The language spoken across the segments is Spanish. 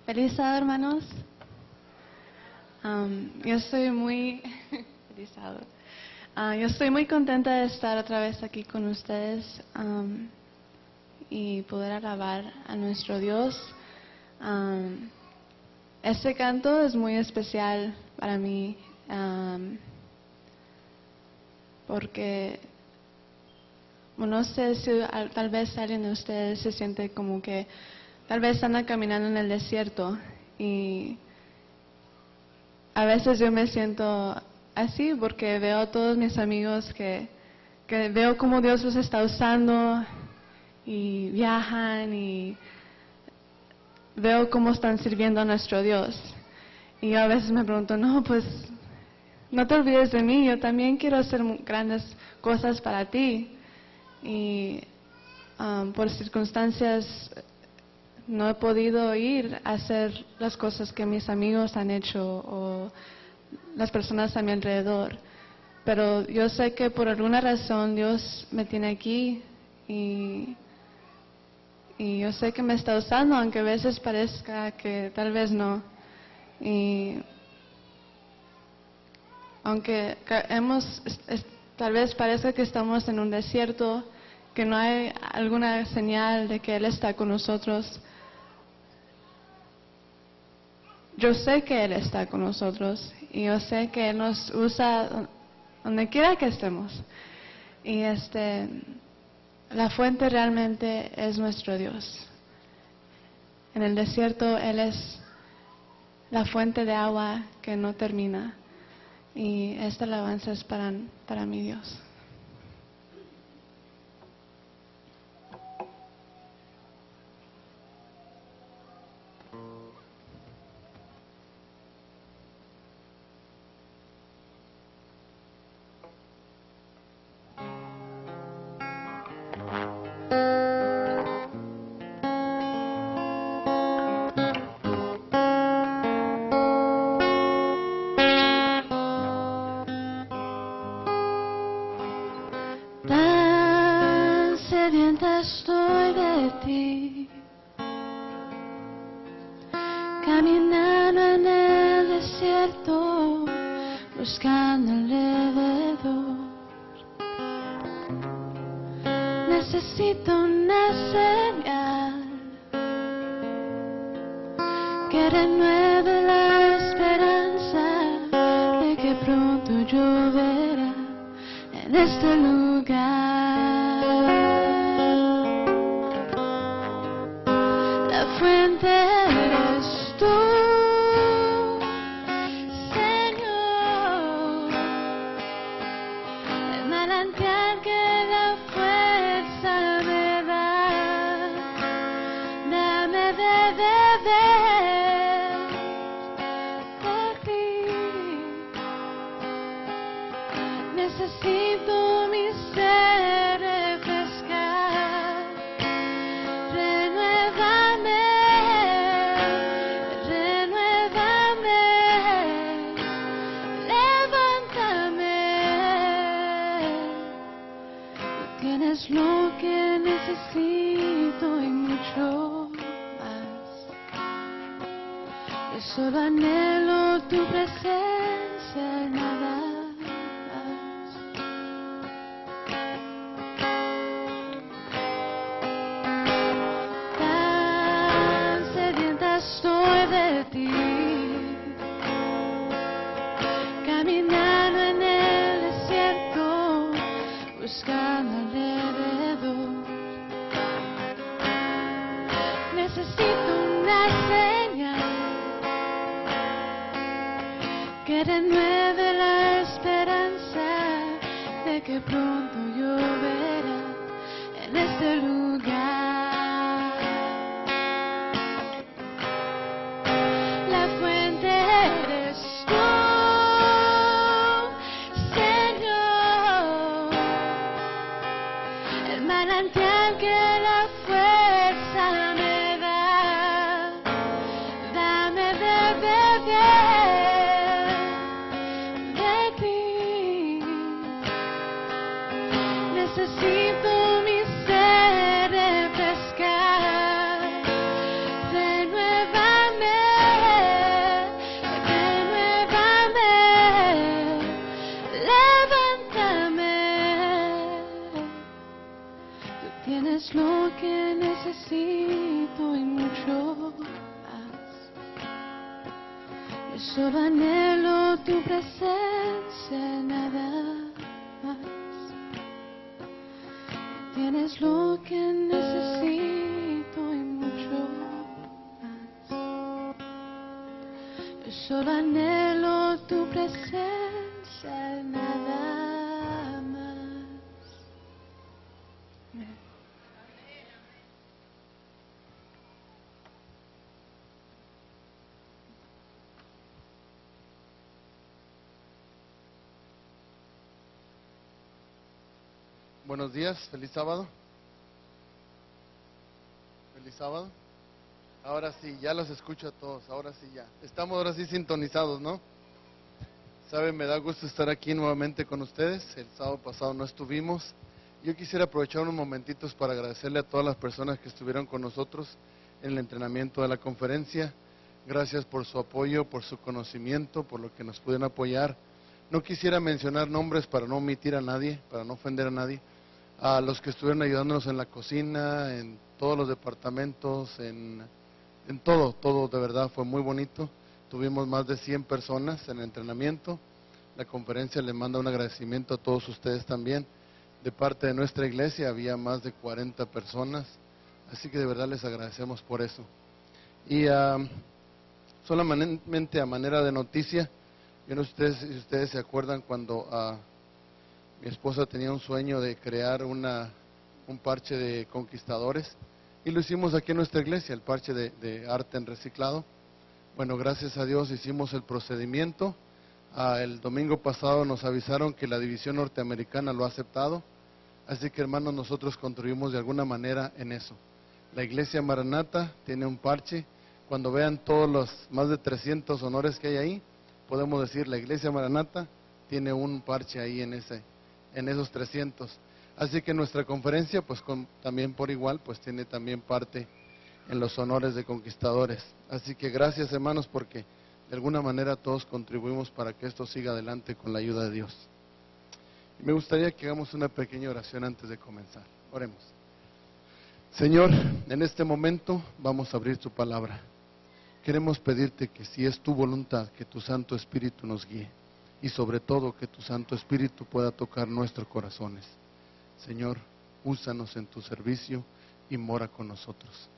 Feliz sábado, hermanos. Yo estoy muy feliz sábado. Yo estoy muy contenta de estar otra vez aquí con ustedes y poder alabar a nuestro Dios. Este canto es muy especial para mí porque no sé si tal vez alguien de ustedes se siente como que tal vez anda caminando en el desierto y a veces yo me siento así porque veo a todos mis amigos que veo cómo Dios los está usando y viajan y veo cómo están sirviendo a nuestro Dios. Y yo a veces me pregunto, no, pues no te olvides de mí, yo también quiero hacer grandes cosas para ti. Y por circunstancias no he podido ir a hacer las cosas que mis amigos han hecho o las personas a mi alrededor. Pero yo sé que por alguna razón Dios me tiene aquí y yo sé que me está usando, aunque a veces parezca que tal vez no. Y aunque tal vez parezca que estamos en un desierto, que no hay alguna señal de que Él está con nosotros, yo sé que Él está con nosotros y yo sé que Él nos usa donde quiera que estemos. Y la fuente realmente es nuestro Dios. En el desierto Él es la fuente de agua que no termina. Y esta alabanza es para mi Dios. Tan sedienta estoy de ti, caminando en el desierto, buscando alrededor. Necesito una señal que renueve la esperanza de que pronto lloverá en este lugar. La fuente eres tú, Señor, el manantial que la fuerza me da. Dame de beber de ti. Necesito mi ser refrescar. Renuévame, renuévame, levántame. Tú tienes lo que necesito y mucho más. Yo solo anhelo tu presencia y nada más. Tan sedienta estoy de ti, caminando en el desierto, buscando alrededor. Necesito una señal que renueve la esperanza de que pronto lloverá en este lugar. La fuente eres tú, Señor, el manantial que la fuerza me da. Dame de beber de ti. Necesito mi ser refrescar. Renuévame, tienes lo que necesito y mucho más. Yo solo anhelo tu presencia, nada más. Tienes lo que necesito y mucho más. Yo solo anhelo tu presencia, nada más. Amén. Buenos días, feliz sábado. Feliz sábado. Ahora sí, ya los escucho a todos, ahora sí ya. Estamos ahora sí sintonizados, ¿no? Saben, me da gusto estar aquí nuevamente con ustedes. El sábado pasado no estuvimos. Yo quisiera aprovechar unos momentitos para agradecerle a todas las personas que estuvieron con nosotros en el entrenamiento de la conferencia. Gracias por su apoyo, por su conocimiento, por lo que nos pudieron apoyar. No quisiera mencionar nombres para no omitir a nadie, para no ofender a nadie. A los que estuvieron ayudándonos en la cocina, en todos los departamentos, en todo de verdad fue muy bonito. Tuvimos más de 100 personas en el entrenamiento. La conferencia le manda un agradecimiento a todos ustedes también. De parte de nuestra iglesia había más de 40 personas, así que de verdad les agradecemos por eso. Y solamente a manera de noticia, yo no sé si ustedes se acuerdan cuando mi esposa tenía un sueño de crear un parche de conquistadores, y lo hicimos aquí en nuestra iglesia, el parche de arte en reciclado. Bueno, gracias a Dios hicimos el procedimiento. El domingo pasado nos avisaron que la división norteamericana lo ha aceptado, así que hermanos, nosotros contribuimos de alguna manera en eso. La iglesia Maranata tiene un parche. Cuando vean todos los más de 300 honores que hay ahí, podemos decir la iglesia Maranata tiene un parche ahí en esos 300. Así que nuestra conferencia, pues también por igual, pues tiene también parte en los honores de conquistadores. Así que gracias hermanos, porque de alguna manera todos contribuimos para que esto siga adelante con la ayuda de Dios. Y me gustaría que hagamos una pequeña oración antes de comenzar. Oremos. Señor, en este momento vamos a abrir tu palabra. Queremos pedirte que si es tu voluntad, que tu Santo Espíritu nos guíe. Y sobre todo que tu Santo Espíritu pueda tocar nuestros corazones. Señor, úsanos en tu servicio y mora con nosotros.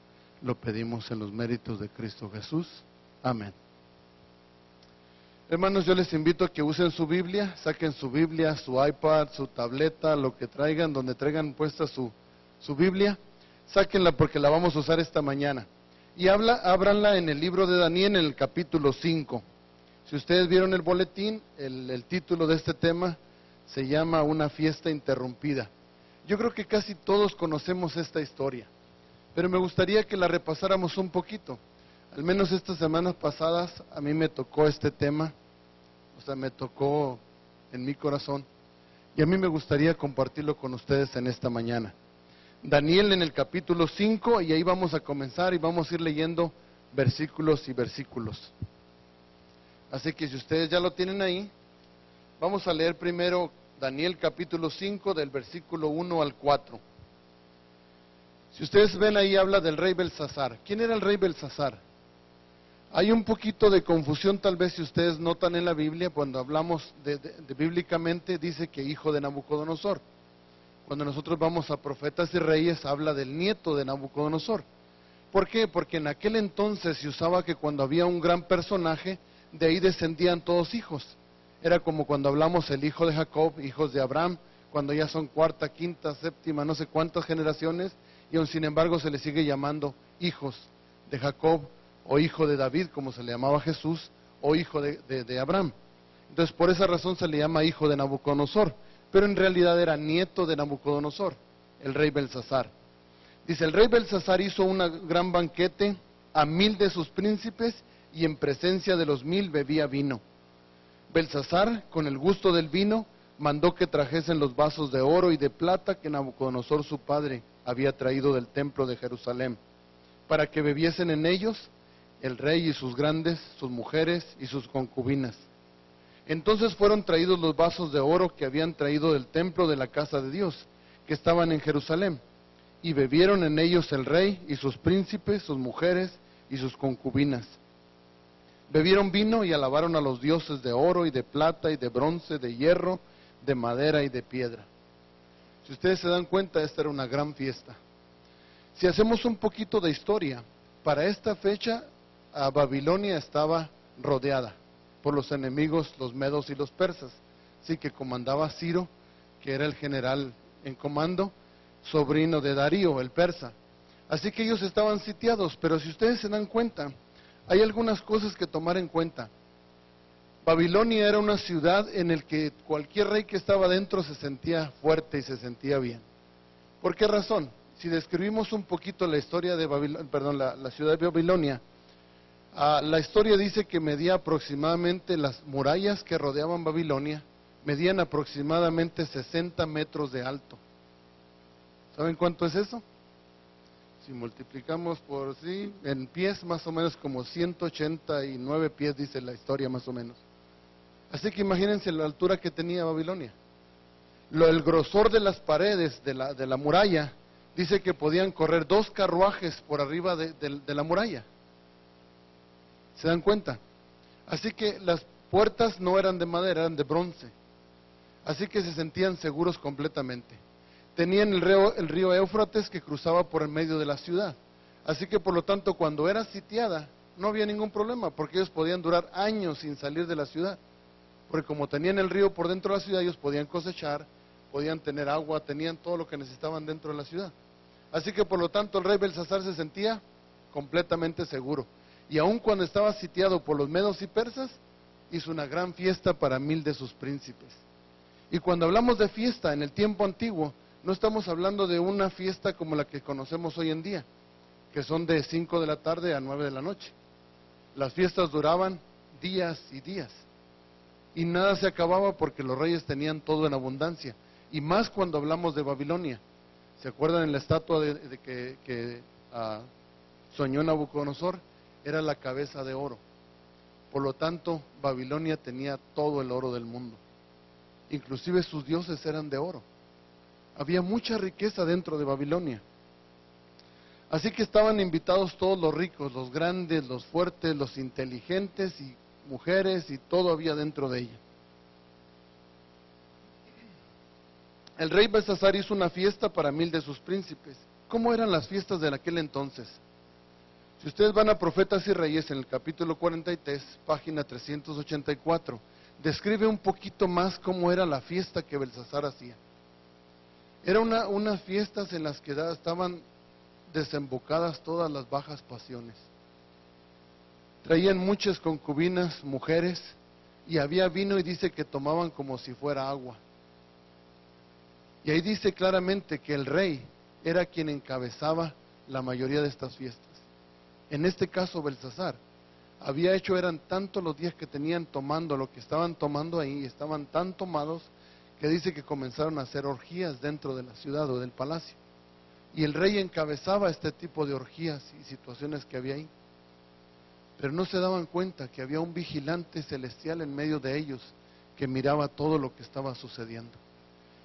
Lo pedimos en los méritos de Cristo Jesús. Amén. Hermanos, yo les invito a que usen su Biblia, saquen su Biblia, su iPad, su tableta, lo que traigan, donde traigan puesta su Biblia. Sáquenla porque la vamos a usar esta mañana. Y ábranla en el libro de Daniel, en el capítulo 5. Si ustedes vieron el boletín, el título de este tema se llama Una fiesta interrumpida. Yo creo que casi todos conocemos esta historia, pero me gustaría que la repasáramos un poquito. Al menos estas semanas pasadas a mí me tocó este tema, me tocó en mi corazón, y a mí me gustaría compartirlo con ustedes en esta mañana. Daniel en el capítulo 5, y ahí vamos a comenzar y vamos a ir leyendo versículos y versículos. Así que si ustedes ya lo tienen ahí, vamos a leer primero Daniel capítulo 5 del versículo 1 al 4. Si ustedes ven ahí habla del rey Belsasar. ¿Quién era el rey Belsasar? Hay un poquito de confusión tal vez si ustedes notan en la Biblia, cuando hablamos de bíblicamente dice que hijo de Nabucodonosor. Cuando nosotros vamos a Profetas y Reyes habla del nieto de Nabucodonosor. ¿Por qué? Porque en aquel entonces se usaba que cuando había un gran personaje, de ahí descendían todos hijos. Era como cuando hablamos el hijo de Jacob, hijos de Abraham, cuando ya son cuarta, quinta, séptima, no sé cuántas generaciones, y aún sin embargo se le sigue llamando hijos de Jacob, o hijo de David, como se le llamaba a Jesús, o hijo de Abraham. Entonces por esa razón se le llama hijo de Nabucodonosor, pero en realidad era nieto de Nabucodonosor, el rey Belsasar. Dice, el rey Belsasar hizo un gran banquete a 1000 de sus príncipes, y en presencia de los 1000 bebía vino. Belsasar, con el gusto del vino, mandó que trajesen los vasos de oro y de plata que Nabucodonosor su padre había traído del templo de Jerusalén, para que bebiesen en ellos el rey y sus grandes, sus mujeres y sus concubinas. Entonces fueron traídos los vasos de oro que habían traído del templo de la casa de Dios, que estaban en Jerusalén, y bebieron en ellos el rey y sus príncipes, sus mujeres y sus concubinas. Bebieron vino y alabaron a los dioses de oro y de plata y de bronce, de hierro, de madera y de piedra. Si ustedes se dan cuenta, esta era una gran fiesta. Si hacemos un poquito de historia, para esta fecha Babilonia estaba rodeada por los enemigos, los medos y los persas. Así que comandaba Ciro, que era el general en comando, sobrino de Darío, el persa. Así que ellos estaban sitiados, pero si ustedes se dan cuenta, hay algunas cosas que tomar en cuenta. Babilonia era una ciudad en la que cualquier rey que estaba dentro se sentía fuerte y se sentía bien. ¿Por qué razón? Si describimos un poquito la historia de la ciudad de Babilonia, la historia dice que medía aproximadamente, las murallas que rodeaban Babilonia, medían aproximadamente 60 metros de alto. ¿Saben cuánto es eso? Si multiplicamos por en pies, más o menos como 189 pies, dice la historia más o menos. Así que imagínense la altura que tenía Babilonia. El grosor de las paredes de la muralla, dice que podían correr 2 carruajes por arriba de la muralla. ¿Se dan cuenta? Así que las puertas no eran de madera, eran de bronce. Así que se sentían seguros completamente. Tenían el río Éufrates que cruzaba por el medio de la ciudad. Así que por lo tanto, cuando era sitiada, no había ningún problema, porque ellos podían durar años sin salir de la ciudad. Porque como tenían el río por dentro de la ciudad, ellos podían cosechar, podían tener agua, tenían todo lo que necesitaban dentro de la ciudad. Así que por lo tanto el rey Belsasar se sentía completamente seguro. Y aun cuando estaba sitiado por los medos y persas, hizo una gran fiesta para 1000 de sus príncipes. Y cuando hablamos de fiesta en el tiempo antiguo, no estamos hablando de una fiesta como la que conocemos hoy en día, que son de 5 de la tarde a 9 de la noche. Las fiestas duraban días y días. Y nada se acababa porque los reyes tenían todo en abundancia. Y más cuando hablamos de Babilonia. ¿Se acuerdan en la estatua que soñó Nabucodonosor? Era la cabeza de oro. Por lo tanto, Babilonia tenía todo el oro del mundo. Inclusive sus dioses eran de oro. Había mucha riqueza dentro de Babilonia. Así que estaban invitados todos los ricos, los grandes, los fuertes, los inteligentes y mujeres y todo había dentro de ella. El rey Belsasar hizo una fiesta para 1000 de sus príncipes. ¿Cómo eran las fiestas de aquel entonces? Si ustedes van a Profetas y Reyes, en el capítulo 43, página 384, describe un poquito más cómo era la fiesta que Belsasar hacía. Era unas fiestas en las que estaban desembocadas todas las bajas pasiones. Traían muchas concubinas, mujeres, y había vino y dice que tomaban como si fuera agua. Y ahí dice claramente que el rey era quien encabezaba la mayoría de estas fiestas. En este caso Belsasar había hecho, eran tantos los días que tenían tomando lo que estaban tomando ahí, estaban tan tomados que dice que comenzaron a hacer orgías dentro de la ciudad o del palacio. Y el rey encabezaba este tipo de orgías y situaciones que había ahí. Pero no se daban cuenta que había un vigilante celestial en medio de ellos que miraba todo lo que estaba sucediendo.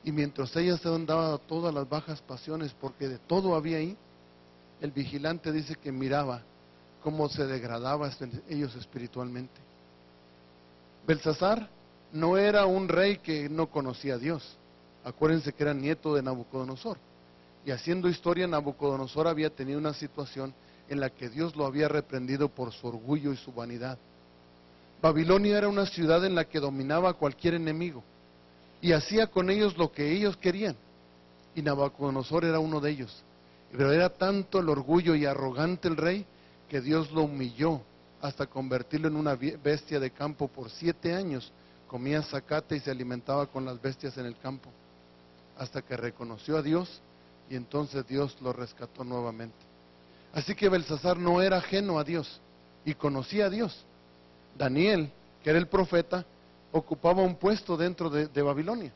Y mientras ella se andaba todas las bajas pasiones, porque de todo había ahí, el vigilante dice que miraba cómo se degradaba ellos espiritualmente. Belsasar no era un rey que no conocía a Dios. Acuérdense que era nieto de Nabucodonosor. Y haciendo historia, Nabucodonosor había tenido una situación en la que Dios lo había reprendido por su orgullo y su vanidad. Babilonia era una ciudad en la que dominaba a cualquier enemigo y hacía con ellos lo que ellos querían. Y Nabucodonosor era uno de ellos. Pero era tanto el orgullo y arrogante el rey que Dios lo humilló hasta convertirlo en una bestia de campo por 7 años. Comía zacate y se alimentaba con las bestias en el campo, hasta que reconoció a Dios y entonces Dios lo rescató nuevamente. Así que Belsasar no era ajeno a Dios y conocía a Dios. Daniel, que era el profeta, ocupaba un puesto dentro de Babilonia.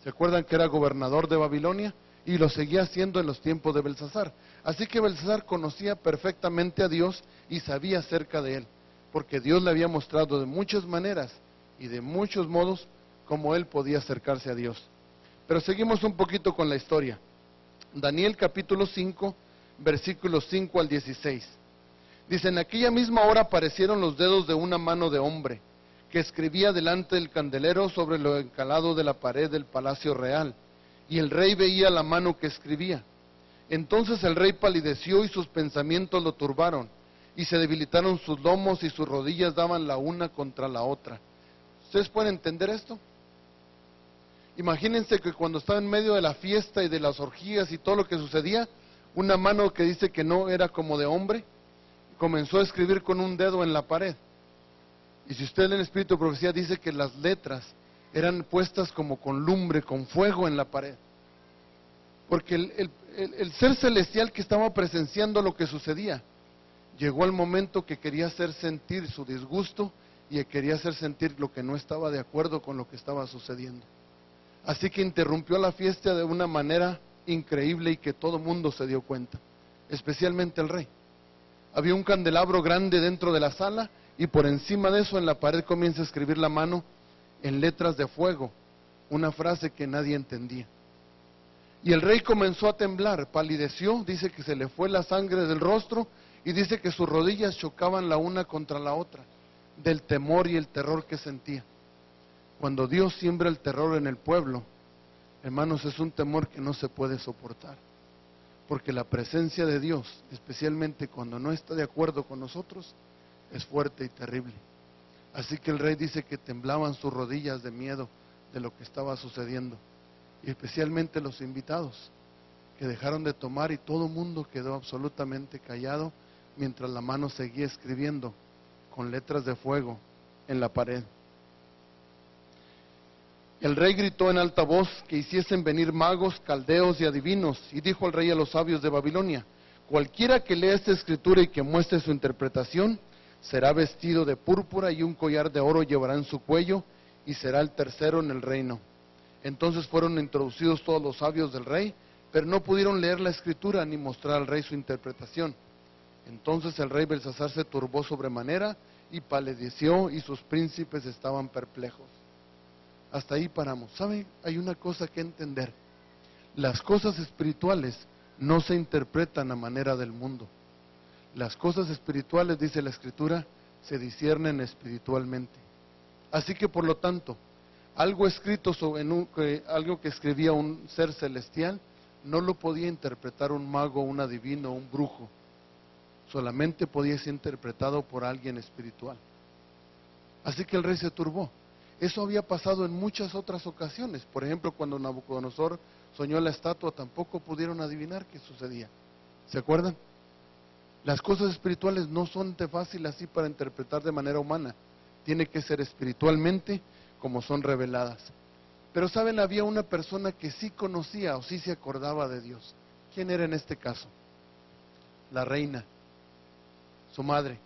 ¿Se acuerdan que era gobernador de Babilonia? Y lo seguía haciendo en los tiempos de Belsasar. Así que Belsasar conocía perfectamente a Dios y sabía acerca de él, porque Dios le había mostrado de muchas maneras y de muchos modos cómo él podía acercarse a Dios. Pero seguimos un poquito con la historia. Daniel capítulo 5, versículos 5 al 16. Dice: en aquella misma hora aparecieron los dedos de una mano de hombre, que escribía delante del candelero sobre lo encalado de la pared del palacio real, y el rey veía la mano que escribía. Entonces el rey palideció y sus pensamientos lo turbaron, y se debilitaron sus lomos y sus rodillas daban la una contra la otra. ¿Ustedes pueden entender esto? Imagínense que cuando estaba en medio de la fiesta y de las orgías y todo lo que sucedía, una mano que dice que no era como de hombre, comenzó a escribir con un dedo en la pared. Y si usted lee el Espíritu de Profecía, dice que las letras eran puestas como con lumbre, con fuego en la pared. Porque el ser celestial que estaba presenciando lo que sucedía, llegó al momento que quería hacer sentir su disgusto y quería hacer sentir lo que no estaba de acuerdo con lo que estaba sucediendo. Así que interrumpió la fiesta de una manera increíble y que todo el mundo se dio cuenta, especialmente el rey. Había un candelabro grande dentro de la sala y por encima de eso en la pared comienza a escribir la mano en letras de fuego, una frase que nadie entendía. Y el rey comenzó a temblar, palideció, dice que se le fue la sangre del rostro y dice que sus rodillas chocaban la una contra la otra, del temor y el terror que sentía. Cuando Dios siembra el terror en el pueblo, hermanos, es un temor que no se puede soportar. Porque la presencia de Dios, especialmente cuando no está de acuerdo con nosotros, es fuerte y terrible. Así que el rey dice que temblaban sus rodillas de miedo de lo que estaba sucediendo. Y especialmente los invitados, que dejaron de tomar y todo el mundo quedó absolutamente callado mientras la mano seguía escribiendo con letras de fuego en la pared. El rey gritó en alta voz que hiciesen venir magos, caldeos y adivinos, y dijo el rey a los sabios de Babilonia: cualquiera que lea esta escritura y que muestre su interpretación, será vestido de púrpura y un collar de oro llevará en su cuello, y será el tercero en el reino. Entonces fueron introducidos todos los sabios del rey, pero no pudieron leer la escritura ni mostrar al rey su interpretación. Entonces el rey Belsasar se turbó sobremanera y palideció, y sus príncipes estaban perplejos. Hasta ahí paramos. ¿Saben? Hay una cosa que entender. Las cosas espirituales no se interpretan a manera del mundo. Las cosas espirituales, dice la Escritura, se disciernen espiritualmente. Así que por lo tanto, algo escrito algo que escribía un ser celestial, no lo podía interpretar un mago, un adivino, un brujo. Solamente podía ser interpretado por alguien espiritual. Así que el rey se turbó. Eso había pasado en muchas otras ocasiones. Por ejemplo, cuando Nabucodonosor soñó la estatua, tampoco pudieron adivinar qué sucedía. ¿Se acuerdan? Las cosas espirituales no son de fácil así para interpretar de manera humana. Tiene que ser espiritualmente como son reveladas. Pero saben, había una persona que sí conocía o sí se acordaba de Dios. ¿Quién era en este caso? La reina, su madre.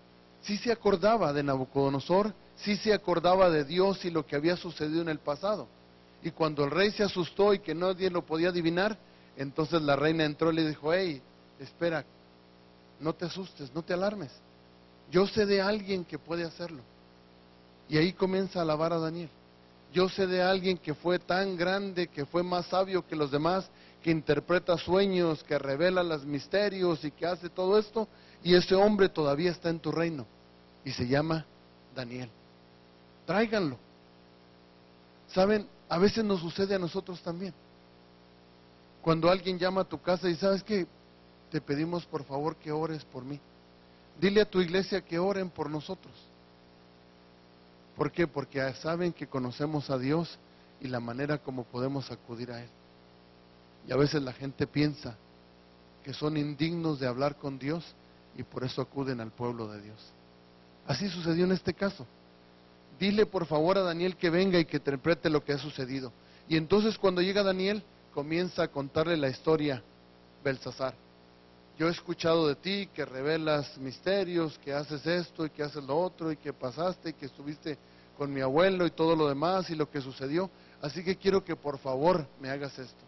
Sí se acordaba de Nabucodonosor, sí se acordaba de Dios y lo que había sucedido en el pasado. Y cuando el rey se asustó y que nadie lo podía adivinar, entonces la reina entró y le dijo: hey, espera, no te asustes, no te alarmes. Yo sé de alguien que puede hacerlo. Y ahí comienza a alabar a Daniel. Yo sé de alguien que fue tan grande, que fue más sabio que los demás, que interpreta sueños, que revela los misterios y que hace todo esto. Y ese hombre todavía está en tu reino. Y se llama Daniel. Tráiganlo. ¿Saben? A veces nos sucede a nosotros también. Cuando alguien llama a tu casa y ¿sabes qué? Te pedimos por favor que ores por mí. Dile a tu iglesia que oren por nosotros. ¿Por qué? Porque saben que conocemos a Dios y la manera como podemos acudir a Él. Y a veces la gente piensa que son indignos de hablar con Dios y por eso acuden al pueblo de Dios. Así sucedió en este caso. Dile por favor a Daniel que venga y que interprete lo que ha sucedido. Y entonces cuando llega Daniel, comienza a contarle la historia Belsasar. Yo he escuchado de ti que revelas misterios, que haces esto y que haces lo otro y que pasaste y que estuviste con mi abuelo y todo lo demás y lo que sucedió. Así que quiero que por favor me hagas esto.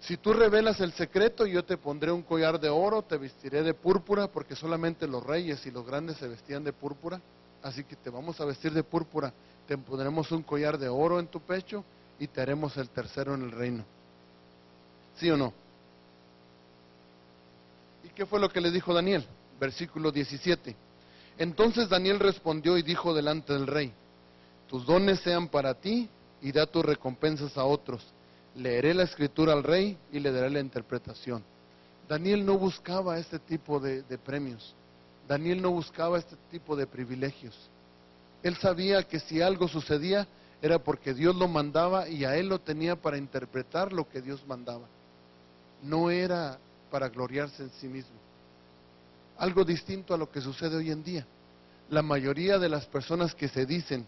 Si tú revelas el secreto, yo te pondré un collar de oro, te vestiré de púrpura, porque solamente los reyes y los grandes se vestían de púrpura. Así que te vamos a vestir de púrpura, te pondremos un collar de oro en tu pecho y te haremos el tercero en el reino. ¿Sí o no? qué fue lo que le dijo Daniel? Versículo 17. Entonces Daniel respondió y dijo delante del rey: tus dones sean para ti y da tus recompensas a otros. Leeré la escritura al rey y le daré la interpretación. Daniel no buscaba este tipo de premios. Daniel no buscaba este tipo de privilegios. Él sabía que si algo sucedía era porque Dios lo mandaba y a él lo tenía para interpretar lo que Dios mandaba. No era para gloriarse en sí mismo. Algo distinto a lo que sucede hoy en día. La mayoría de las personas que se dicen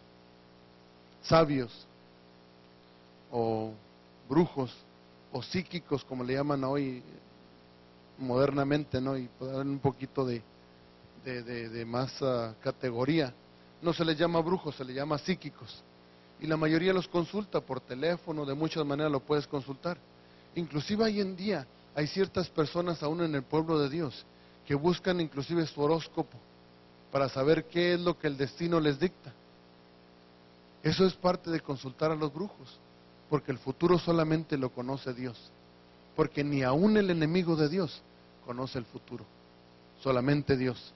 sabios o brujos o psíquicos, como le llaman hoy modernamente, ¿no? Y para dar un poquito de más categoría, no se les llama brujos, se les llama psíquicos. Y la mayoría los consulta por teléfono, de muchas maneras lo puedes consultar. Inclusive hoy en día hay ciertas personas aún en el pueblo de Dios que buscan inclusive su horóscopo para saber qué es lo que el destino les dicta. Eso es parte de consultar a los brujos, porque el futuro solamente lo conoce Dios, porque ni aún el enemigo de Dios conoce el futuro, solamente Dios.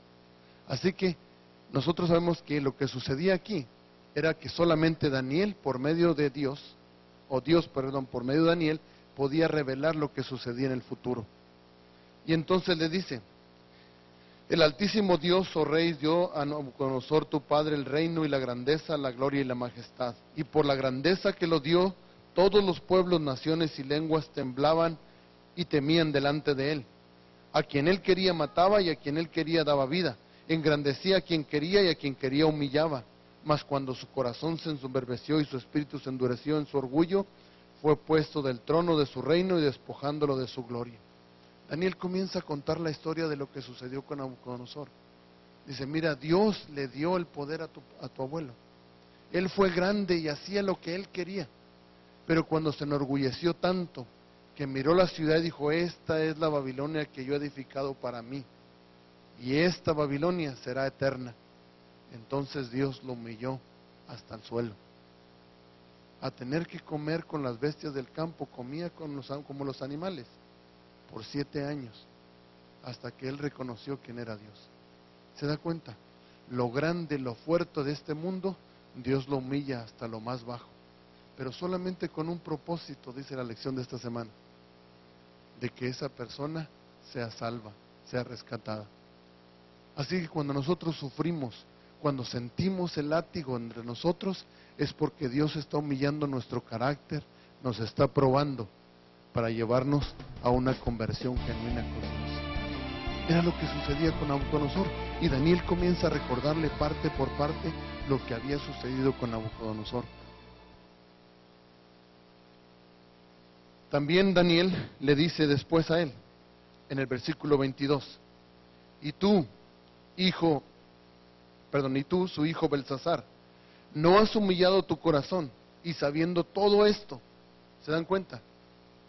Así que nosotros sabemos que lo que sucedía aquí era que solamente Daniel, por medio de Dios, por medio de Daniel, podía revelar lo que sucedía en el futuro. Y entonces le dice: el Altísimo Dios, oh Rey, dio a Nabucodonosor tu padre el reino y la grandeza, la gloria y la majestad. Y por la grandeza que lo dio, todos los pueblos, naciones y lenguas temblaban y temían delante de él. A quien él quería mataba y a quien él quería daba vida. Engrandecía a quien quería y a quien quería humillaba. Mas cuando su corazón se ensoberbeció y su espíritu se endureció en su orgullo, fue puesto del trono de su reino y despojándolo de su gloria. Daniel comienza a contar la historia de lo que sucedió con Nabucodonosor. Dice: mira, Dios le dio el poder a tu abuelo. Él fue grande y hacía lo que él quería. Pero cuando se enorgulleció tanto, que miró la ciudad y dijo: esta es la Babilonia que yo he edificado para mí, y esta Babilonia será eterna. Entonces Dios lo humilló hasta el suelo. A tener que comer con las bestias del campo, comía como los animales, por 7 años, hasta que él reconoció quién era Dios. ¿Se da cuenta? Lo grande, lo fuerte de este mundo, Dios lo humilla hasta lo más bajo. Pero solamente con un propósito, dice la lección de esta semana: de que esa persona sea salva, sea rescatada. Así que cuando nosotros sufrimos, cuando sentimos el látigo entre nosotros, es porque Dios está humillando nuestro carácter, nos está probando para llevarnos a una conversión genuina con Dios. Era lo que sucedía con Nabucodonosor, y Daniel comienza a recordarle parte por parte lo que había sucedido con Nabucodonosor. También Daniel le dice después a él, en el versículo 22, y tú, su hijo Belsasar, ¿no has humillado tu corazón? Y sabiendo todo esto, ¿se dan cuenta?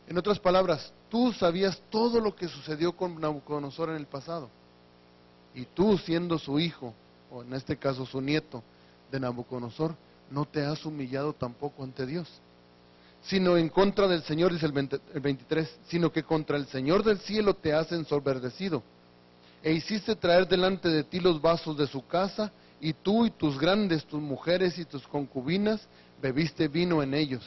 En otras palabras, tú sabías todo lo que sucedió con Nabucodonosor en el pasado. Y tú, siendo su hijo, o en este caso su nieto de Nabucodonosor, no te has humillado tampoco ante Dios, sino en contra del Señor, dice el 23, sino que contra el Señor del cielo te has ensoberbecido, e hiciste traer delante de ti los vasos de su casa, y tú y tus grandes, tus mujeres y tus concubinas, bebiste vino en ellos.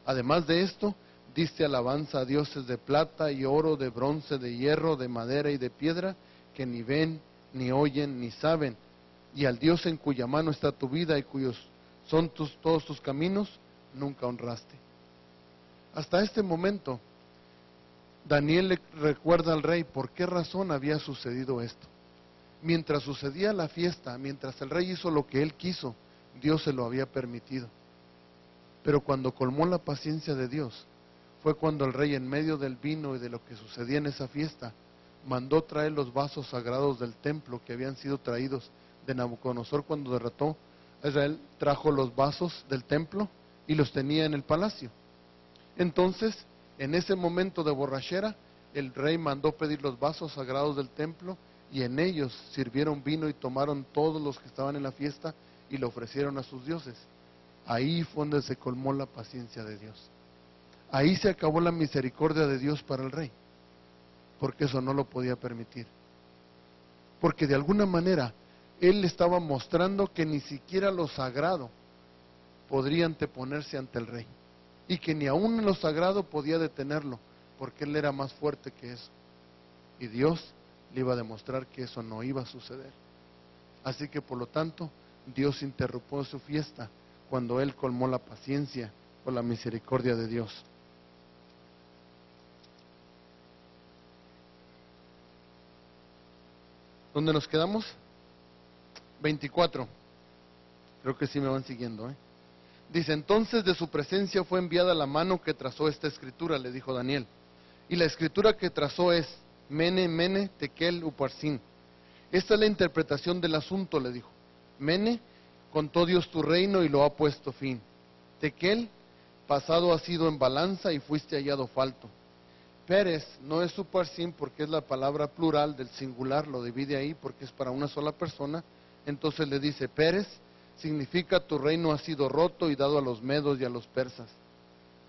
Además de esto, diste alabanza a dioses de plata y oro, de bronce, de hierro, de madera y de piedra, que ni ven, ni oyen, ni saben, y al Dios en cuya mano está tu vida y cuyos son todos tus caminos, nunca honraste. Hasta este momento, Daniel le recuerda al rey por qué razón había sucedido esto. Mientras sucedía la fiesta, mientras el rey hizo lo que él quiso, Dios se lo había permitido. Pero cuando colmó la paciencia de Dios, fue cuando el rey, en medio del vino y de lo que sucedía en esa fiesta, mandó traer los vasos sagrados del templo que habían sido traídos de Nabucodonosor cuando derrotó a Israel. Trajo los vasos del templo y los tenía en el palacio. Entonces, en ese momento de borrachera, el rey mandó pedir los vasos sagrados del templo, y en ellos sirvieron vino y tomaron todos los que estaban en la fiesta y lo ofrecieron a sus dioses. Ahí fue donde se colmó la paciencia de Dios. Ahí se acabó la misericordia de Dios para el rey, porque eso no lo podía permitir. porque de alguna manera él estaba mostrando que ni siquiera lo sagrado podría anteponerse ante el rey, y que ni aún lo sagrado podía detenerlo, porque él era más fuerte que eso, y Dios le iba a demostrar que eso no iba a suceder. Así que por lo tanto, Dios interrumpió su fiesta cuando él colmó la paciencia o la misericordia de Dios. ¿Dónde nos quedamos? 24. Creo que sí me van siguiendo, Dice, entonces de su presencia fue enviada la mano que trazó esta escritura, le dijo Daniel. Y la escritura que trazó es Mene, Mene, Tekel, Uparsin. Esta es la interpretación del asunto, le dijo. Mene, contó Dios tu reino y lo ha puesto fin. Tekel, pasado ha sido en balanza y fuiste hallado falto. Pérez no es Uparsin porque es la palabra plural del singular, lo divide ahí porque es para una sola persona. Entonces le dice, Pérez significa tu reino ha sido roto y dado a los medos y a los persas.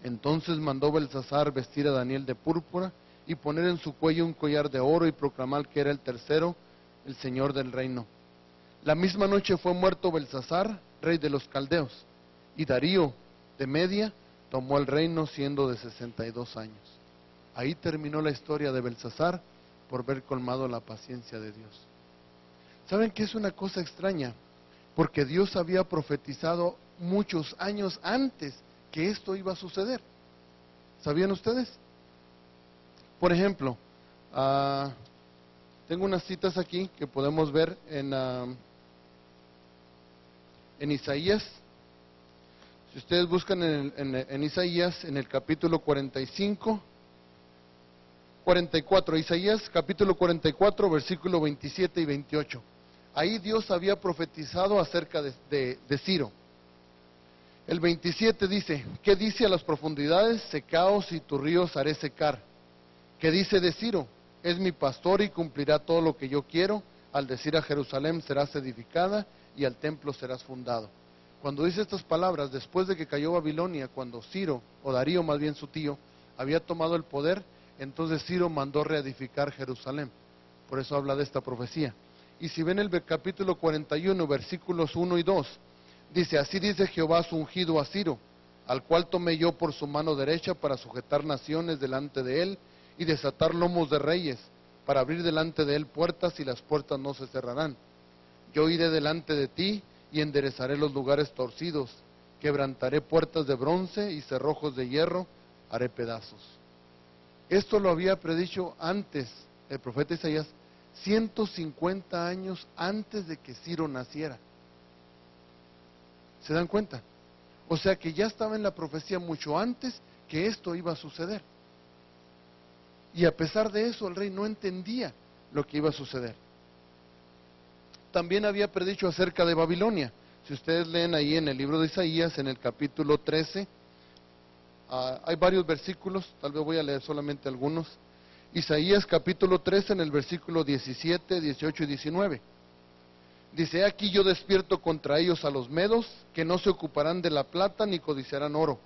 Entonces mandó Belsasar vestir a Daniel de púrpura y poner en su cuello un collar de oro y proclamar que era el tercero, el señor del reino. La misma noche fue muerto Belsasar, rey de los caldeos, y Darío de Media tomó el reino siendo de 62 años. Ahí terminó la historia de Belsasar por haber colmado la paciencia de Dios. ¿Saben qué es una cosa extraña? Porque Dios había profetizado muchos años antes que esto iba a suceder. ¿Sabían ustedes? Por ejemplo, tengo unas citas aquí que podemos ver en Isaías. Si ustedes buscan en Isaías, en el capítulo 44, Isaías capítulo 44, versículo 27 y 28. Ahí Dios había profetizado acerca de Ciro. El 27 dice, ¿qué dice a las profundidades? Secaos y tus ríos haré secar. ¿Qué dice de Ciro? Es mi pastor y cumplirá todo lo que yo quiero. Al decir a Jerusalén serás edificada y al templo serás fundado. Cuando dice estas palabras, después de que cayó Babilonia, cuando Ciro, o Darío más bien su tío, había tomado el poder, entonces Ciro mandó reedificar Jerusalén. Por eso habla de esta profecía. Y si ven el capítulo 41, versículos 1 y 2, dice, así dice Jehová su ungido a Ciro, al cual tomé yo por su mano derecha para sujetar naciones delante de él y desatar lomos de reyes, para abrir delante de él puertas y las puertas no se cerrarán. Yo iré delante de ti y enderezaré los lugares torcidos, quebrantaré puertas de bronce y cerrojos de hierro haré pedazos. Esto lo había predicho antes el profeta Isaías, 150 años antes de que Ciro naciera. ¿Se dan cuenta? O sea que ya estaba en la profecía mucho antes que esto iba a suceder. Y a pesar de eso, el rey no entendía lo que iba a suceder. También había predicho acerca de Babilonia. Si ustedes leen ahí en el libro de Isaías, en el capítulo 13, hay varios versículos, tal vez voy a leer solamente algunos. Isaías capítulo 13 en el versículo 17, 18 y 19. Dice, aquí yo despierto contra ellos a los medos, que no se ocuparán de la plata ni codiciarán oro.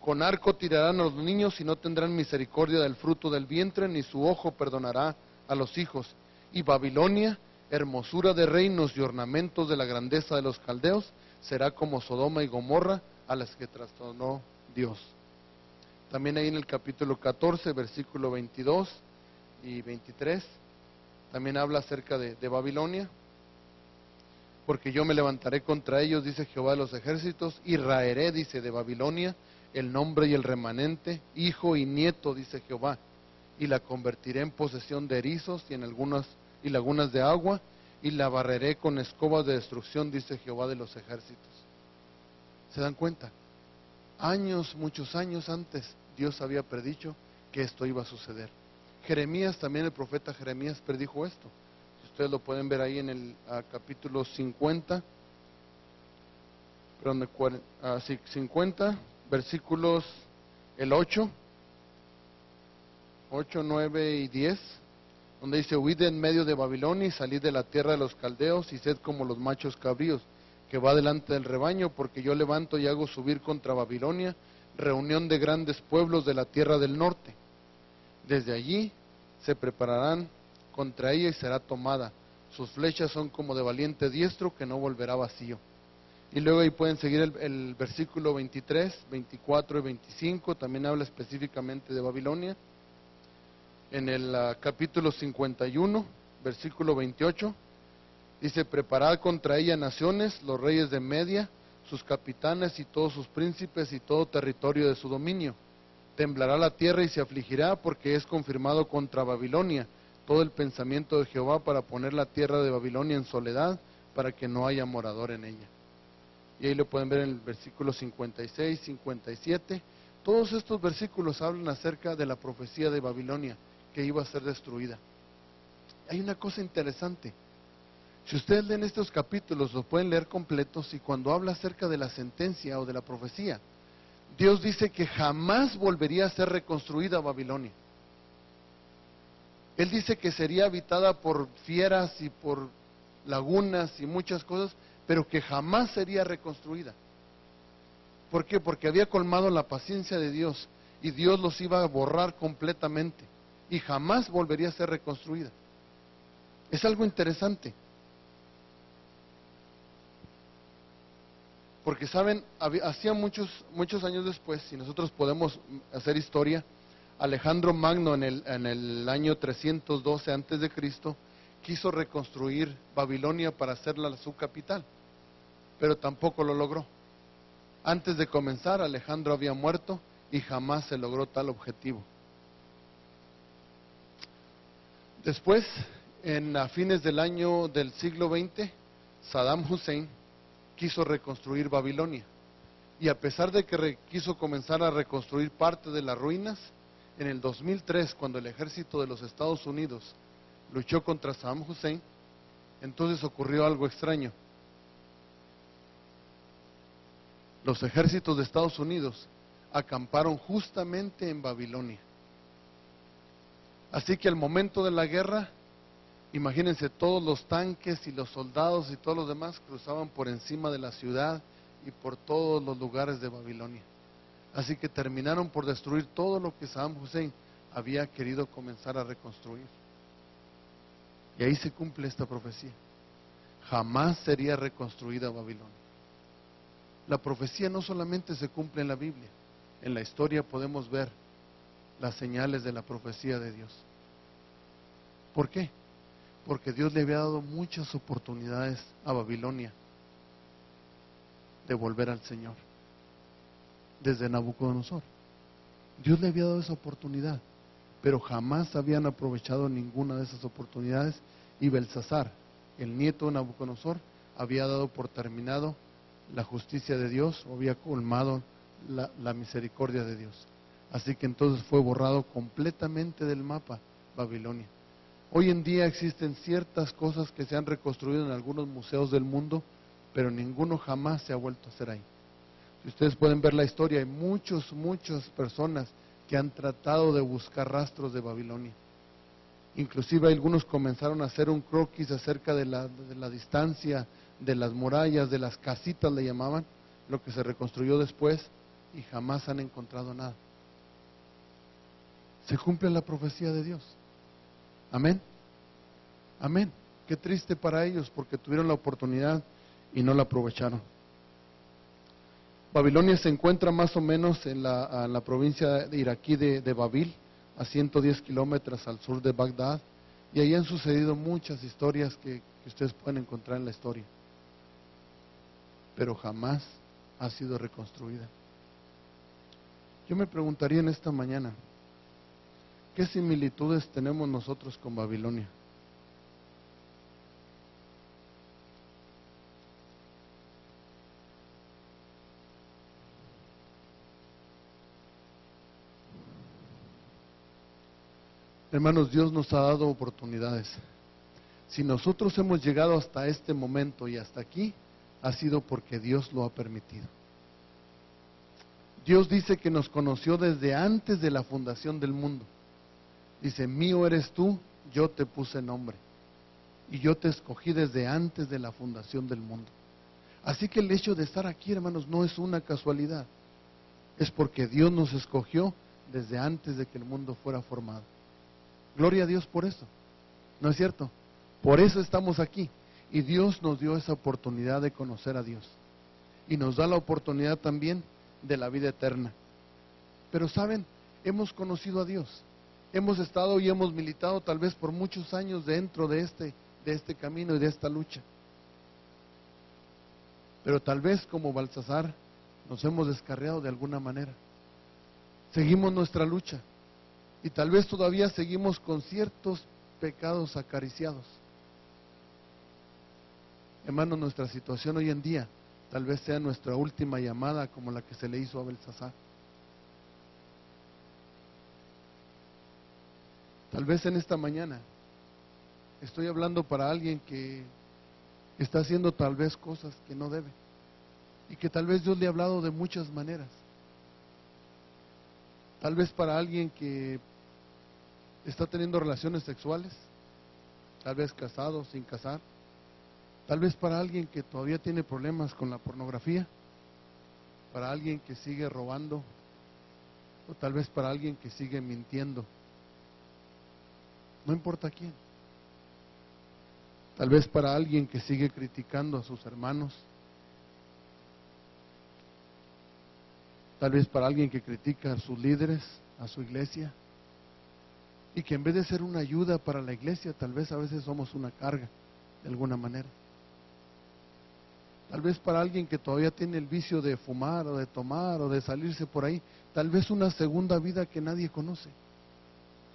Con arco tirarán a los niños y no tendrán misericordia del fruto del vientre, ni su ojo perdonará a los hijos. Y Babilonia, hermosura de reinos y ornamentos de la grandeza de los caldeos, será como Sodoma y Gomorra, a las que trastornó Dios. También ahí en el capítulo 14, versículo 22 y 23, también habla acerca de Babilonia. Porque yo me levantaré contra ellos, dice Jehová de los ejércitos, y raeré, dice, de Babilonia el nombre y el remanente, hijo y nieto, dice Jehová, y la convertiré en posesión de erizos y en lagunas de agua, y la barreré con escobas de destrucción, dice Jehová de los ejércitos. ¿Se dan cuenta? Muchos años antes, Dios había predicho que esto iba a suceder. Jeremías, también el profeta Jeremías predijo esto. Ustedes lo pueden ver ahí en el capítulo 50, 50, versículos el 8, 9 y 10, donde dice, huid en medio de Babilonia y salid de la tierra de los caldeos y sed como los machos cabríos, que va delante del rebaño, porque yo levanto y hago subir contra Babilonia reunión de grandes pueblos de la tierra del norte. Desde allí se prepararán contra ella y será tomada. sus flechas son como de valiente diestro que no volverá vacío. Y luego ahí pueden seguir el versículo 23, 24 y 25, también habla específicamente de Babilonia. En el capítulo 51, versículo 28, dice: preparad contra ella naciones, los reyes de Media, sus capitanes y todos sus príncipes y todo territorio de su dominio. Temblará la tierra y se afligirá, porque es confirmado contra Babilonia todo el pensamiento de Jehová para poner la tierra de Babilonia en soledad, para que no haya morador en ella. Y ahí lo pueden ver en el versículo 56, 57. Todos estos versículos hablan acerca de la profecía de Babilonia, que iba a ser destruida. Hay una cosa interesante. Si ustedes leen estos capítulos, los pueden leer completos, y cuando habla acerca de la sentencia o de la profecía, Dios dice que jamás volvería a ser reconstruida Babilonia. Él dice que sería habitada por fieras y por lagunas y muchas cosas, pero que jamás sería reconstruida. ¿Por qué? Porque había colmado la paciencia de Dios, y Dios los iba a borrar completamente, y jamás volvería a ser reconstruida. Es algo interesante. Porque saben, hacía muchos años después, si nosotros podemos hacer historia, Alejandro Magno en el año 312 antes de Cristo quiso reconstruir Babilonia para hacerla su capital, pero tampoco lo logró. Antes de comenzar, Alejandro había muerto y jamás se logró tal objetivo. Después, a fines del siglo XX, Saddam Hussein quiso reconstruir Babilonia, y a pesar de que quiso comenzar a reconstruir parte de las ruinas, en el 2003, cuando el ejército de los Estados Unidos luchó contra Saddam Hussein, entonces ocurrió algo extraño. Los ejércitos de Estados Unidos acamparon justamente en Babilonia. Así que al momento de la guerra, imagínense, todos los tanques y los soldados y todos los demás cruzaban por encima de la ciudad y por todos los lugares de Babilonia. Así que terminaron por destruir todo lo que Saddam Hussein había querido comenzar a reconstruir. Y ahí se cumple esta profecía. Jamás sería reconstruida Babilonia. La profecía no solamente se cumple en la Biblia, en la historia podemos ver las señales de la profecía de Dios. ¿Por qué? Porque Dios le había dado muchas oportunidades a Babilonia de volver al Señor. Desde Nabucodonosor, Dios le había dado esa oportunidad, pero jamás habían aprovechado ninguna de esas oportunidades, y Belsasar, el nieto de Nabucodonosor, había dado por terminado la justicia de Dios, o había colmado la misericordia de Dios. Así que entonces fue borrado completamente del mapa Babilonia. Hoy en día existen ciertas cosas que se han reconstruido en algunos museos del mundo, pero ninguno jamás se ha vuelto a hacer ahí. Si ustedes pueden ver la historia, hay muchas personas que han tratado de buscar rastros de Babilonia. Inclusive algunos comenzaron a hacer un croquis acerca de la distancia, de las murallas, de las casitas le llamaban, lo que se reconstruyó después, y jamás han encontrado nada. Se cumple la profecía de Dios. Amén. Amén. Qué triste para ellos, porque tuvieron la oportunidad y no la aprovecharon. Babilonia se encuentra más o menos en la provincia iraquí de Babil, a 110 kilómetros al sur de Bagdad, y ahí han sucedido muchas historias que ustedes pueden encontrar en la historia, pero jamás ha sido reconstruida. Yo me preguntaría en esta mañana, ¿qué similitudes tenemos nosotros con Babilonia? Hermanos, Dios nos ha dado oportunidades. Si nosotros hemos llegado hasta este momento y hasta aquí, ha sido porque Dios lo ha permitido. Dios dice que nos conoció desde antes de la fundación del mundo. Dice, mío eres tú, yo te puse nombre, y yo te escogí desde antes de la fundación del mundo. Así que el hecho de estar aquí, hermanos, no es una casualidad. Es porque Dios nos escogió desde antes de que el mundo fuera formado. Gloria a Dios por eso, ¿no es cierto? Por eso estamos aquí. Y Dios nos dio esa oportunidad de conocer a Dios. Y nos da la oportunidad también de la vida eterna. Pero saben, hemos conocido a Dios. Hemos estado y hemos militado tal vez por muchos años dentro de este camino y de esta lucha. Pero tal vez como Baltasar nos hemos descarriado de alguna manera. Seguimos nuestra lucha y tal vez todavía seguimos con ciertos pecados acariciados. Hermano, nuestra situación hoy en día tal vez sea nuestra última llamada como la que se le hizo a Baltasar. Tal vez en esta mañana estoy hablando para alguien que está haciendo tal vez cosas que no debe y que tal vez Dios le ha hablado de muchas maneras. Tal vez para alguien que está teniendo relaciones sexuales, tal vez casado, sin casar, tal vez para alguien que todavía tiene problemas con la pornografía, para alguien que sigue robando, o tal vez para alguien que sigue mintiendo. No importa quién. Tal vez para alguien que sigue criticando a sus hermanos. Tal vez para alguien que critica a sus líderes, a su iglesia. Y que en vez de ser una ayuda para la iglesia, tal vez a veces somos una carga, de alguna manera. Tal vez para alguien que todavía tiene el vicio de fumar o de tomar o de salirse por ahí. Tal vez una segunda vida que nadie conoce.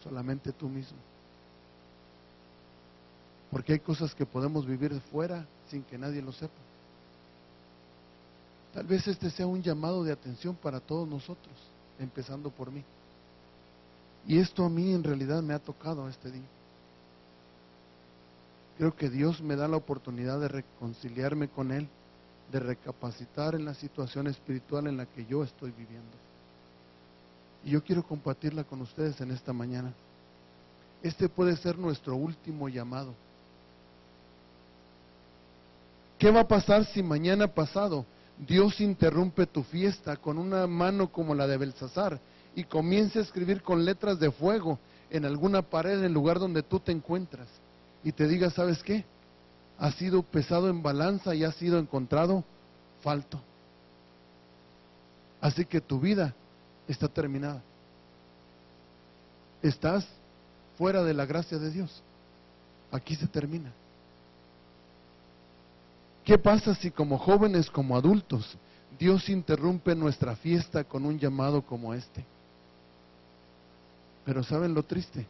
Solamente tú mismo. Porque hay cosas que podemos vivir fuera sin que nadie lo sepa. Tal vez este sea un llamado de atención para todos nosotros, empezando por mí. Y esto a mí en realidad me ha tocado este día. Creo que Dios me da la oportunidad de reconciliarme con Él, de recapacitar en la situación espiritual en la que yo estoy viviendo. Y yo quiero compartirla con ustedes en esta mañana. Este puede ser nuestro último llamado. ¿Qué va a pasar si mañana pasado Dios interrumpe tu fiesta con una mano como la de Baltasar y comienza a escribir con letras de fuego en alguna pared en el lugar donde tú te encuentras y te diga, ¿sabes qué? Has sido pesado en balanza y has sido encontrado falto. Así que tu vida está terminada. Estás fuera de la gracia de Dios. Aquí se termina. ¿Qué pasa si como jóvenes, como adultos, Dios interrumpe nuestra fiesta con un llamado como este? Pero ¿saben lo triste?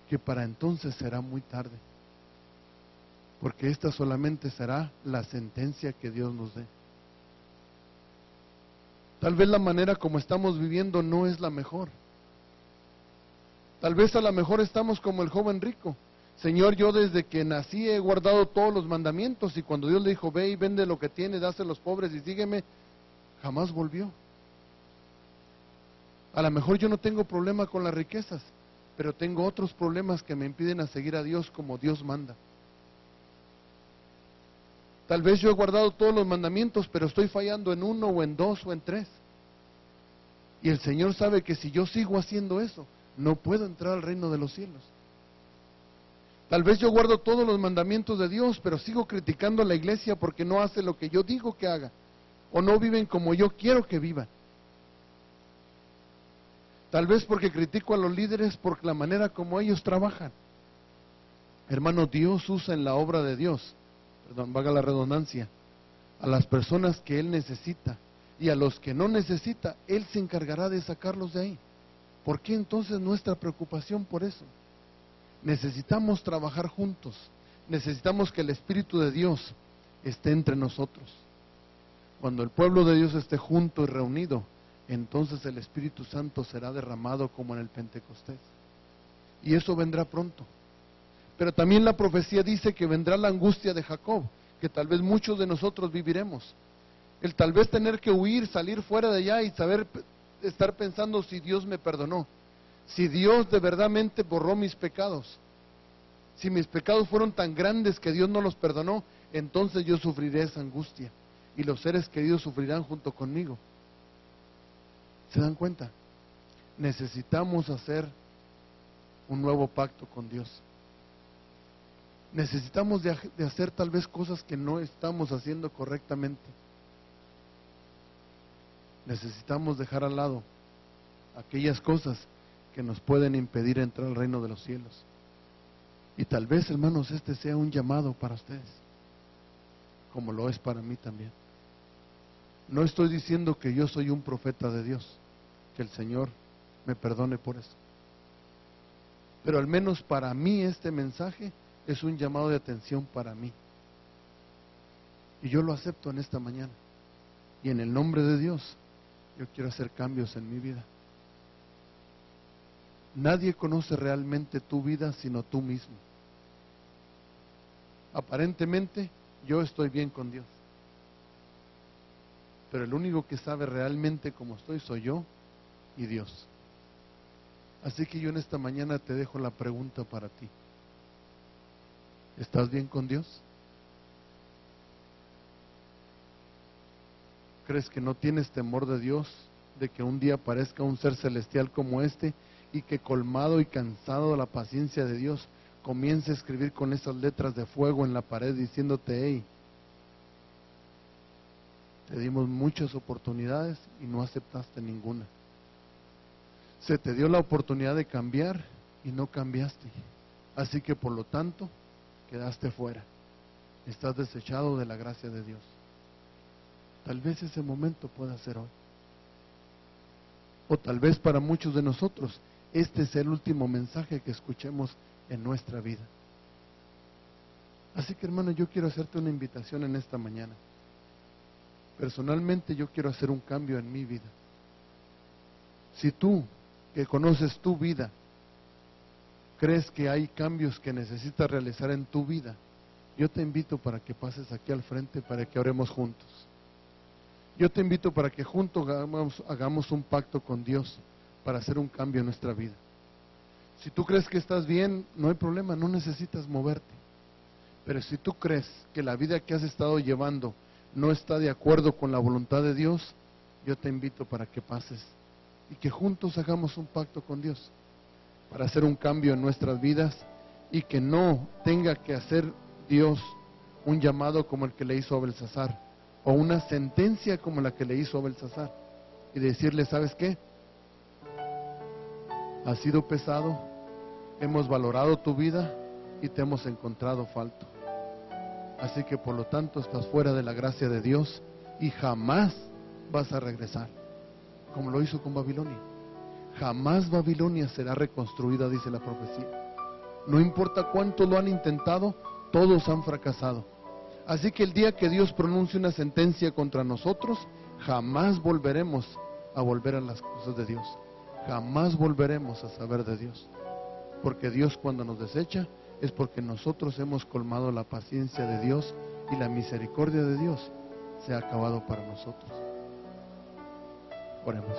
Que para entonces será muy tarde. Porque esta solamente será la sentencia que Dios nos dé. Tal vez la manera como estamos viviendo no es la mejor. Tal vez a lo mejor estamos como el joven rico. Señor, yo desde que nací he guardado todos los mandamientos y cuando Dios le dijo, ve y vende lo que tienes, dáselo a los pobres y sígueme, jamás volvió. A lo mejor yo no tengo problema con las riquezas, pero tengo otros problemas que me impiden a seguir a Dios como Dios manda. Tal vez yo he guardado todos los mandamientos, pero estoy fallando en uno o en dos o en tres. Y el Señor sabe que si yo sigo haciendo eso, no puedo entrar al reino de los cielos. Tal vez yo guardo todos los mandamientos de Dios, pero sigo criticando a la iglesia porque no hace lo que yo digo que haga, o no viven como yo quiero que vivan. Tal vez porque critico a los líderes por la manera como ellos trabajan. Hermano, Dios usa en la obra de Dios, valga la redundancia, a las personas que Él necesita, y a los que no necesita, Él se encargará de sacarlos de ahí. ¿Por qué entonces nuestra preocupación por eso? Necesitamos trabajar juntos, necesitamos que el Espíritu de Dios esté entre nosotros. Cuando el pueblo de Dios esté junto y reunido, entonces el Espíritu Santo será derramado como en el Pentecostés. Y eso vendrá pronto. Pero también la profecía dice que vendrá la angustia de Jacob, que tal vez muchos de nosotros viviremos. El tal vez tener que huir, salir fuera de allá y estar pensando si Dios me perdonó. Si Dios de verdadmente borró mis pecados, si mis pecados fueron tan grandes que Dios no los perdonó, entonces yo sufriré esa angustia y los seres queridos sufrirán junto conmigo. ¿Se dan cuenta? Necesitamos hacer un nuevo pacto con Dios. Necesitamos de hacer tal vez cosas que no estamos haciendo correctamente. Necesitamos dejar al lado aquellas cosas que nos pueden impedir entrar al reino de los cielos. Y tal vez, hermanos, este sea un llamado para ustedes, como lo es para mí también. No estoy diciendo que yo soy un profeta de Dios, que el Señor me perdone por eso. Pero al menos para mí este mensaje es un llamado de atención para mí. Y yo lo acepto en esta mañana. Y en el nombre de Dios, yo quiero hacer cambios en mi vida. Nadie conoce realmente tu vida sino tú mismo. Aparentemente, yo estoy bien con Dios. Pero el único que sabe realmente cómo estoy soy yo y Dios. Así que yo en esta mañana te dejo la pregunta para ti. ¿Estás bien con Dios? ¿Crees que no tienes temor de Dios, de que un día aparezca un ser celestial como este y que colmado y cansado de la paciencia de Dios comience a escribir con esas letras de fuego en la pared diciéndote: hey, te dimos muchas oportunidades y no aceptaste ninguna? Se te dio la oportunidad de cambiar y no cambiaste. Así que por lo tanto, quedaste fuera. Estás desechado de la gracia de Dios. Tal vez ese momento pueda ser hoy. O tal vez para muchos de nosotros, este es el último mensaje que escuchemos en nuestra vida. Así que, hermano, yo quiero hacerte una invitación en esta mañana. Personalmente yo quiero hacer un cambio en mi vida. Si tú, que conoces tu vida, crees que hay cambios que necesitas realizar en tu vida, yo te invito para que pases aquí al frente para que oremos juntos. Yo te invito para que juntos hagamos un pacto con Dios para hacer un cambio en nuestra vida. Si tú crees que estás bien, no hay problema, no necesitas moverte. Pero si tú crees que la vida que has estado llevando no está de acuerdo con la voluntad de Dios, yo te invito para que pases y que juntos hagamos un pacto con Dios para hacer un cambio en nuestras vidas y que no tenga que hacer Dios un llamado como el que le hizo a Belsasar o una sentencia como la que le hizo a Belsasar y decirle: ¿sabes qué? Ha sido pesado, hemos valorado tu vida y te hemos encontrado falto. Así que por lo tanto estás fuera de la gracia de Dios y jamás vas a regresar, como lo hizo con Babilonia. Jamás Babilonia será reconstruida, dice la profecía. No importa cuánto lo han intentado, todos han fracasado. Así que el día que Dios pronuncie una sentencia contra nosotros, jamás volveremos a volver a las cosas de Dios. Jamás volveremos a saber de Dios. Porque Dios, cuando nos desecha, es porque nosotros hemos colmado la paciencia de Dios y la misericordia de Dios se ha acabado para nosotros. Oremos.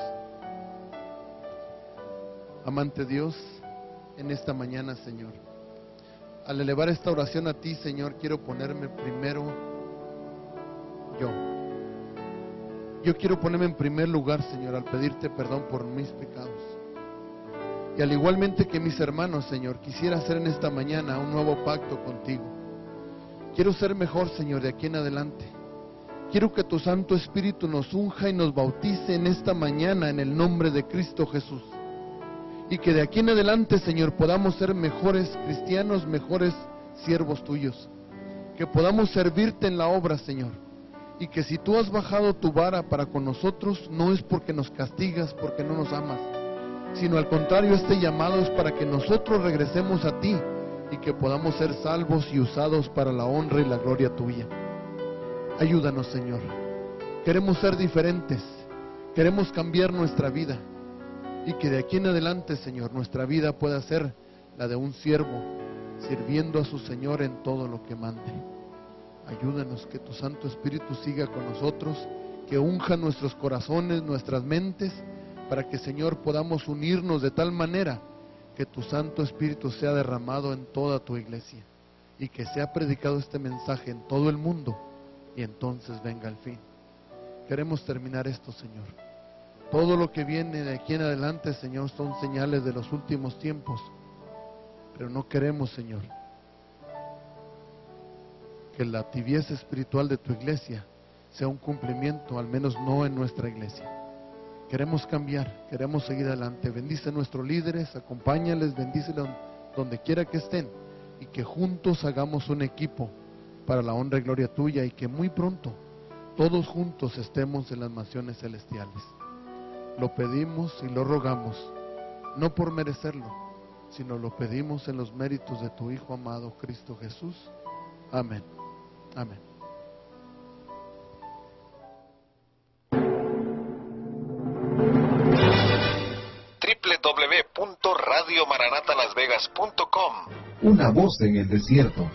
Amante Dios, en esta mañana, Señor, al elevar esta oración a ti, Señor, quiero ponerme primero yo. Yo quiero ponerme en primer lugar, Señor, al pedirte perdón por mis pecados. Y al igualmente que mis hermanos, Señor, quisiera hacer en esta mañana un nuevo pacto contigo. Quiero ser mejor, Señor, de aquí en adelante. Quiero que tu Santo Espíritu nos unja y nos bautice en esta mañana en el nombre de Cristo Jesús. Y que de aquí en adelante, Señor, podamos ser mejores cristianos, mejores siervos tuyos. Que podamos servirte en la obra, Señor. Y que si tú has bajado tu vara para con nosotros, no es porque nos castigas, porque no nos amas, sino al contrario, este llamado es para que nosotros regresemos a ti y que podamos ser salvos y usados para la honra y la gloria tuya. Ayúdanos, Señor. Queremos ser diferentes, queremos cambiar nuestra vida y que de aquí en adelante, Señor, nuestra vida pueda ser la de un siervo sirviendo a su Señor en todo lo que mande. Ayúdanos, que tu Santo Espíritu siga con nosotros, que unja nuestros corazones, nuestras mentes, para que, Señor, podamos unirnos de tal manera que tu Santo Espíritu sea derramado en toda tu iglesia y que sea predicado este mensaje en todo el mundo y entonces venga el fin. Queremos terminar esto, Señor. Todo lo que viene de aquí en adelante, Señor, son señales de los últimos tiempos, pero no queremos, Señor, que la tibieza espiritual de tu iglesia sea un cumplimiento, al menos no en nuestra iglesia. Queremos cambiar, queremos seguir adelante. Bendice a nuestros líderes, acompáñales, bendícelos donde quiera que estén, y que juntos hagamos un equipo para la honra y gloria tuya, y que muy pronto todos juntos estemos en las mansiones celestiales. Lo pedimos y lo rogamos, no por merecerlo, sino lo pedimos en los méritos de tu Hijo amado Cristo Jesús. Amén. Amén. www.radiomaranatalasvegas.com. Una voz en el desierto.